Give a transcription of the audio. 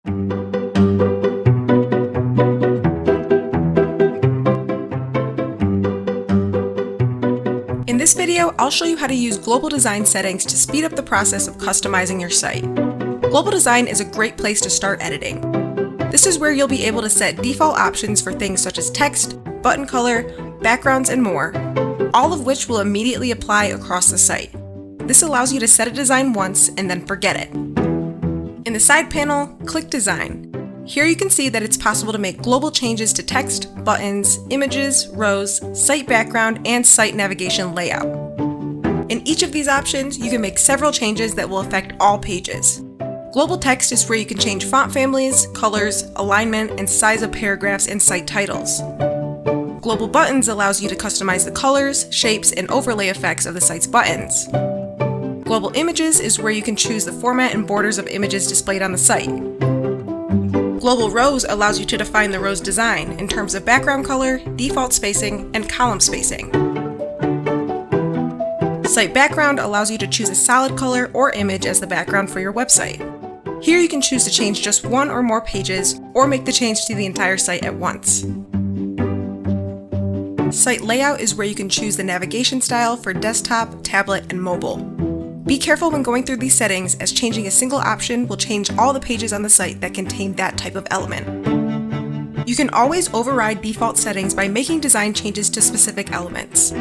In this video, I'll show you how to use global design settings to speed up the process of customizing your site. Global design is a great place to start editing. This is where you'll be able to set default options for things such as text, button color, backgrounds, and more, all of which will immediately apply across the site. This allows you to set a design once and then forget it. In the side panel, click Design. Here you can see that it's possible to make global changes to text, buttons, images, rows, site background, and site navigation layout. In each of these options, you can make several changes that will affect all pages. Global text is where you can change font families, colors, alignment, and size of paragraphs and site titles. Global buttons allows you to customize the colors, shapes, and overlay effects of the site's buttons. Global images is where you can choose the format and borders of images displayed on the site. Global rows allows you to define the row's design in terms of background color, default spacing, and column spacing. Site background allows you to choose a solid color or image as the background for your website. Here you can choose to change just one or more pages or make the change to the entire site at once. Site layout is where you can choose the navigation style for desktop, tablet, and mobile. Be careful when going through these settings, as changing a single option will change all the pages on the site that contain that type of element. You can always override default settings by making design changes to specific elements.